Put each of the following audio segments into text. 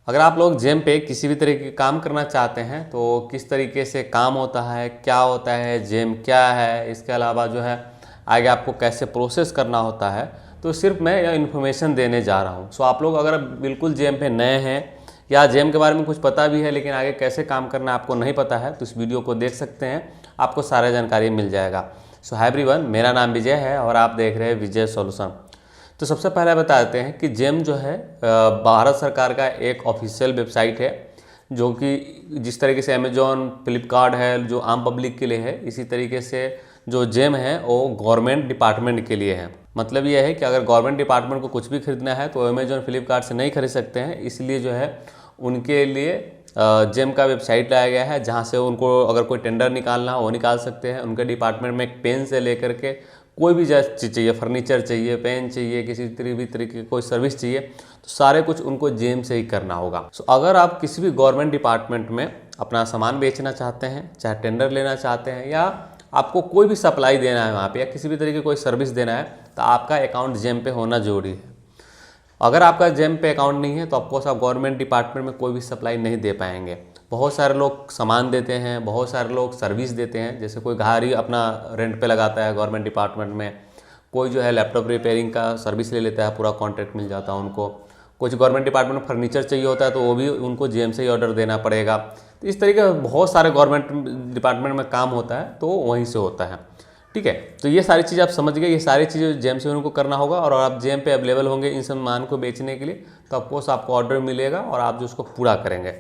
अगर आप लोग जेम पे किसी भी तरीके के काम करना चाहते हैं तो किस तरीके से काम होता है, क्या होता है, जेम क्या है, इसके अलावा जो है आगे आपको कैसे प्रोसेस करना होता है, तो सिर्फ मैं यह इन्फॉर्मेशन देने जा रहा हूँ। सो आप लोग अगर बिल्कुल जेम पे नए हैं या जेम के बारे में कुछ पता भी है लेकिन आगे कैसे काम करना आपको नहीं पता है, तो इस वीडियो को देख सकते हैं, आपको सारा जानकारी मिल जाएगा। सो हाय एवरीवन, मेरा नाम विजय है और आप देख रहे हैं विजय सॉल्यूशन। तो सबसे पहले बता देते हैं कि जेम जो है भारत सरकार का एक ऑफिशियल वेबसाइट है, जो कि जिस तरीके से अमेजोन, फ्लिपकार्ट है जो आम पब्लिक के लिए है, इसी तरीके से जो जेम है वो गवर्नमेंट डिपार्टमेंट के लिए है। मतलब यह है कि अगर गवर्नमेंट डिपार्टमेंट को कुछ भी खरीदना है तो अमेजोन, फ्लिपकार्ट से नहीं खरीद सकते हैं, इसलिए जो है उनके लिए जेम का वेबसाइट लाया गया है, जहाँ से उनको अगर कोई टेंडर निकालना हो वो निकाल सकते हैं। उनके डिपार्टमेंट में एक पेन से लेकर के कोई भी चीज़ चाहिए, फर्नीचर चाहिए, पेन चाहिए, किसी भी तरीके की कोई सर्विस चाहिए, तो सारे कुछ उनको जेम से ही करना होगा। सो अगर आप किसी भी गवर्नमेंट डिपार्टमेंट में अपना सामान बेचना चाहते हैं, चाहे टेंडर लेना चाहते हैं या आपको कोई भी सप्लाई देना है वहाँ पे या किसी भी तरीके कोई सर्विस देना है, तो आपका अकाउंट जेम पे होना जरूरी है। अगर आपका जेम पे अकाउंट नहीं है तो ऑफकोर्स आप गवर्नमेंट डिपार्टमेंट में कोई भी सप्लाई नहीं दे पाएंगे। बहुत सारे लोग सामान देते हैं, बहुत सारे लोग सर्विस देते हैं, जैसे कोई गाड़ी अपना रेंट पे लगाता है गवर्नमेंट डिपार्टमेंट में, कोई जो है लैपटॉप रिपेयरिंग का सर्विस ले लेता है, पूरा कॉन्ट्रैक्ट मिल जाता है उनको। कुछ गवर्नमेंट डिपार्टमेंट में फर्नीचर चाहिए होता है तो वो भी उनको जेम से ही ऑर्डर देना पड़ेगा। तो इस तरीके बहुत सारे गवर्नमेंट डिपार्टमेंट में काम होता है तो वहीं से होता है। ठीक है, तो ये सारी चीज़ आप समझ गए, ये सारी चीज़ें जेम से उनको करना होगा और आप जेम पे अवेलेबल होंगे इन सामान को बेचने के लिए, तो ऑफकोर्स आपको ऑर्डर मिलेगा और आप जो उसको पूरा करेंगे।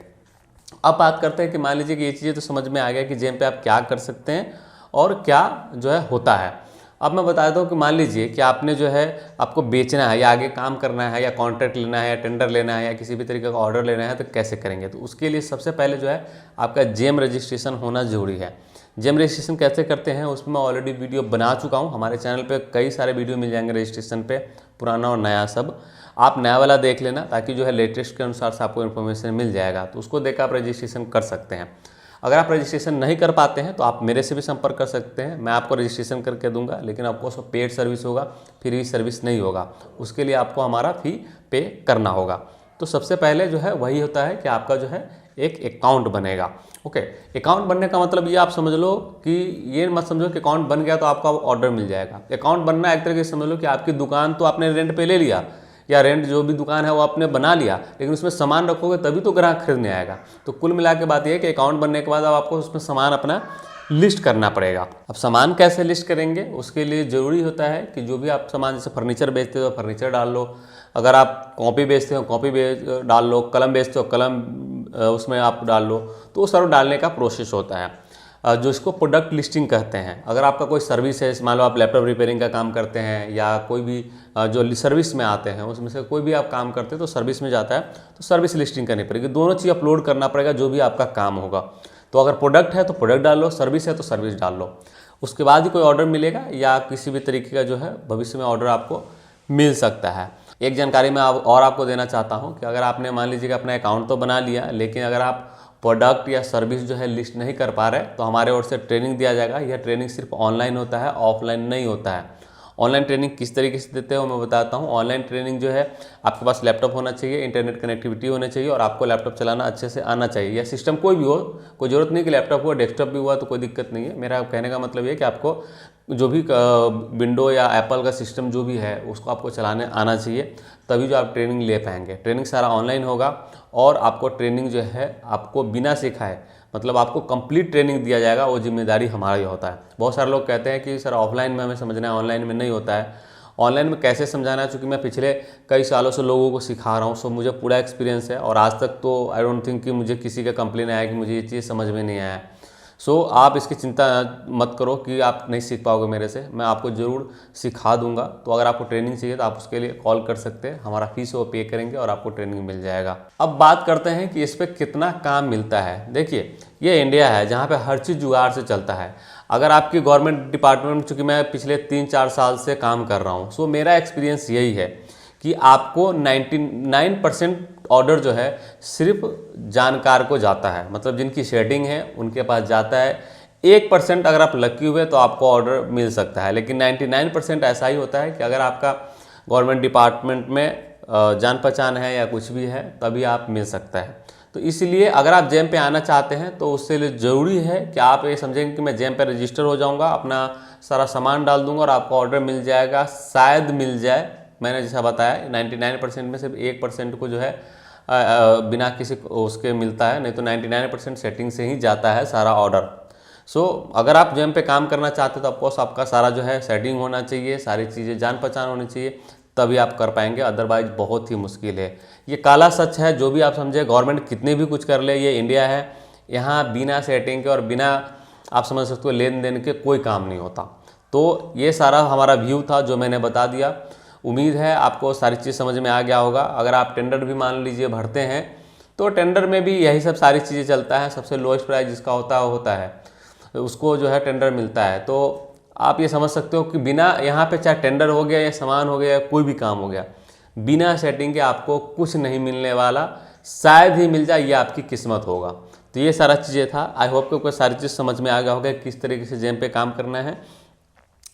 अब बात करते हैं कि मान लीजिए कि ये चीज़ें तो समझ में आ गया कि जेम पे आप क्या कर सकते हैं और क्या जो है होता है। अब मैं बता देता हूँ कि मान लीजिए कि आपने जो है आपको बेचना है या आगे काम करना है या कॉन्ट्रैक्ट लेना है या टेंडर लेना है या किसी भी तरीके का ऑर्डर लेना है, तो कैसे करेंगे। तो उसके लिए सबसे पहले जो है आपका जेम रजिस्ट्रेशन होना जरूरी है। जेम रजिस्ट्रेशन कैसे करते हैं उसमें मैं ऑलरेडी वीडियो बना चुका हूँ, हमारे चैनल पे कई सारे वीडियो मिल जाएंगे रजिस्ट्रेशन पे, पुराना और नया सब। आप नया वाला देख लेना ताकि जो है लेटेस्ट के अनुसार से आपको इन्फॉर्मेशन मिल जाएगा, तो उसको देख आप रजिस्ट्रेशन कर सकते हैं। अगर आप रजिस्ट्रेशन नहीं कर पाते हैं तो आप मेरे से भी संपर्क कर सकते हैं, मैं आपको रजिस्ट्रेशन करके दूंगा, लेकिन आपको उसको पेड सर्विस होगा, फ्री सर्विस नहीं होगा। उसके लिए आपको हमारा फी पे करना होगा। तो सबसे पहले जो है वही होता है कि आपका जो है एक अकाउंट बनेगा। ओके, अकाउंट बनने का मतलब ये आप समझ लो कि ये मत समझो कि अकाउंट बन गया तो आपको ऑर्डर मिल जाएगा। अकाउंट बनना एक तरीके से समझ लो कि आपकी दुकान तो आपने रेंट पे ले लिया या रेंट जो भी दुकान है वो आपने बना लिया, लेकिन उसमें सामान रखोगे तभी तो ग्राहक खरीदने आएगा। तो कुल मिला के बात यह है कि अकाउंट बनने के बाद अब आपको उसमें सामान अपना लिस्ट करना पड़ेगा। अब सामान कैसे लिस्ट करेंगे, उसके लिए ज़रूरी होता है कि जो भी आप सामान, जैसे फर्नीचर बेचते हो फर्नीचर डाल लो, अगर आप कॉपी बेचते हो कॉपी डाल लो, कलम बेचते हो कलम उसमें आप डाल लो, तो वो सब डालने का प्रोसेस होता है जो इसको प्रोडक्ट लिस्टिंग कहते हैं। अगर आपका कोई सर्विस है, मान लो आप लैपटॉप रिपेयरिंग का काम करते हैं या कोई भी जो सर्विस में आते हैं उसमें से कोई भी आप काम करते हैं तो सर्विस में जाता है तो सर्विस लिस्टिंग करनी पड़ेगी। दोनों चीज़ अपलोड करना पड़ेगा जो भी आपका काम होगा। तो अगर प्रोडक्ट है तो प्रोडक्ट डाल लो, सर्विस है तो सर्विस डाल लो, उसके बाद ही कोई ऑर्डर मिलेगा या किसी भी तरीके का जो है भविष्य में ऑर्डर आपको मिल सकता है। एक जानकारी मैं और आपको देना चाहता हूँ कि अगर आपने मान लीजिए कि अपना अकाउंट तो बना लिया, लेकिन अगर आप प्रोडक्ट या सर्विस जो है लिस्ट नहीं कर पा रहे तो हमारे ओर से ट्रेनिंग दिया जाएगा। यह ट्रेनिंग सिर्फ ऑनलाइन होता है, ऑफलाइन नहीं होता है। ऑनलाइन ट्रेनिंग किस तरीके से देते हो मैं बताता हूँ। ऑनलाइन ट्रेनिंग जो है आपके पास लैपटॉप होना चाहिए, इंटरनेट कनेक्टिविटी होनी चाहिए और आपको लैपटॉप चलाना अच्छे से आना चाहिए, या सिस्टम कोई भी हो, कोई ज़रूरत नहीं कि लैपटॉप हुआ डेस्कटॉप भी हुआ तो कोई दिक्कत नहीं है। मेरा कहने का मतलब ये है कि आपको जो भी विंडो या एप्पल का सिस्टम जो भी है उसको आपको चलाने आना चाहिए, तभी जो आप ट्रेनिंग ले पाएंगे। ट्रेनिंग सारा ऑनलाइन होगा और आपको ट्रेनिंग जो है आपको बिना सिखाए, मतलब आपको कंप्लीट ट्रेनिंग दिया जाएगा, वो जिम्मेदारी हमारा ही होता है। बहुत सारे लोग कहते हैं कि सर ऑफलाइन में हमें समझना है, ऑनलाइन में नहीं होता है। ऑनलाइन में कैसे समझाना है, चूँकि मैं पिछले कई सालों से लोगों को सिखा रहा हूँ, सो मुझे पूरा एक्सपीरियंस है और आज तक तो आई डोंट थिंक कि मुझे किसी का कंप्लेन आया कि मुझे ये चीज़ समझ में नहीं आया। सो आप इसकी चिंता मत करो कि आप नहीं सीख पाओगे मेरे से, मैं आपको ज़रूर सिखा दूंगा। तो अगर आपको ट्रेनिंग चाहिए तो आप उसके लिए कॉल कर सकते हैं, हमारा फीस वो पे करेंगे और आपको ट्रेनिंग मिल जाएगा। अब बात करते हैं कि इस पर कितना काम मिलता है। देखिए, ये इंडिया है जहाँ पे हर चीज़ जुगाड़ से चलता है। अगर आपकी गवर्नमेंट डिपार्टमेंट, चूँकि मैं पिछले 3-4 साल से काम कर रहा हूँ, सो मेरा एक्सपीरियंस यही है कि आपको 99% ऑर्डर जो है सिर्फ जानकार को जाता है, मतलब जिनकी शेडिंग है उनके पास जाता है। 1% अगर आप लकी हुए तो आपको ऑर्डर मिल सकता है, लेकिन 99% ऐसा ही होता है कि अगर आपका गवर्नमेंट डिपार्टमेंट में जान पहचान है या कुछ भी है तभी आप मिल सकता है। तो इसलिए अगर आप जेम पे आना चाहते हैं तो उससे लिए ज़रूरी है कि आप ये समझेंगे कि मैं जेम पे रजिस्टर हो जाऊंगा, अपना सारा सामान डाल दूंगा और आपको ऑर्डर मिल जाएगा। शायद मिल जाए, मैंने जैसा बताया 99% में सिर्फ 1% को जो है बिना किसी उसके मिलता है, नहीं तो 99% सेटिंग से ही जाता है सारा ऑर्डर। अगर आप जेम पे काम करना चाहते हो तो ऑफकोर्स आपका सारा जो है सेटिंग होना चाहिए, सारी चीज़ें जान पहचान होनी चाहिए, तभी आप कर पाएंगे, अदरवाइज बहुत ही मुश्किल है। ये काला सच है, जो भी आप समझे, गवर्नमेंट कितने भी कुछ कर ले, ये इंडिया है, यहाँ बिना सेटिंग के और बिना आप समझ सकते हो लेन देन के कोई काम नहीं होता। तो ये सारा हमारा व्यू था जो मैंने बता दिया। उम्मीद है आपको सारी चीज़ समझ में आ गया होगा। अगर आप टेंडर भी मान लीजिए भरते हैं तो टेंडर में भी यही सब सारी चीज़ें चलता है। सबसे लोएस्ट प्राइस जिसका होता है उसको जो है टेंडर मिलता है। तो आप ये समझ सकते हो कि बिना यहाँ पे चाहे टेंडर हो गया या सामान हो गया या कोई भी काम हो गया, बिना सेटिंग के आपको कुछ नहीं मिलने वाला। शायद ही मिल जाए, ये आपकी किस्मत होगा। तो ये सारा चीज़ें था। आई होप कि सारी चीज़ समझ में आ गया होगा किस तरीके से जेम पे काम करना है।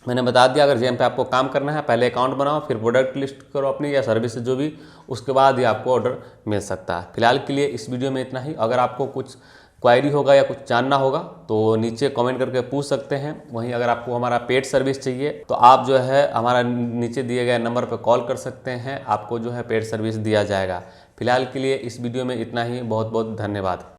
मैंने बता दिया, अगर जेम पे आपको काम करना है पहले अकाउंट बनाओ, फिर प्रोडक्ट लिस्ट करो अपनी या सर्विस जो भी, उसके बाद ही आपको ऑर्डर मिल सकता है। फिलहाल के लिए इस वीडियो में इतना ही। अगर आपको कुछ क्वायरी होगा या कुछ जानना होगा तो नीचे कमेंट करके पूछ सकते हैं। वहीं अगर आपको हमारा पेड सर्विस चाहिए तो आप जो है हमारा नीचे दिए गए नंबर पर कॉल कर सकते हैं, आपको जो है पेड सर्विस दिया जाएगा। फिलहाल के लिए इस वीडियो में इतना ही। बहुत बहुत धन्यवाद।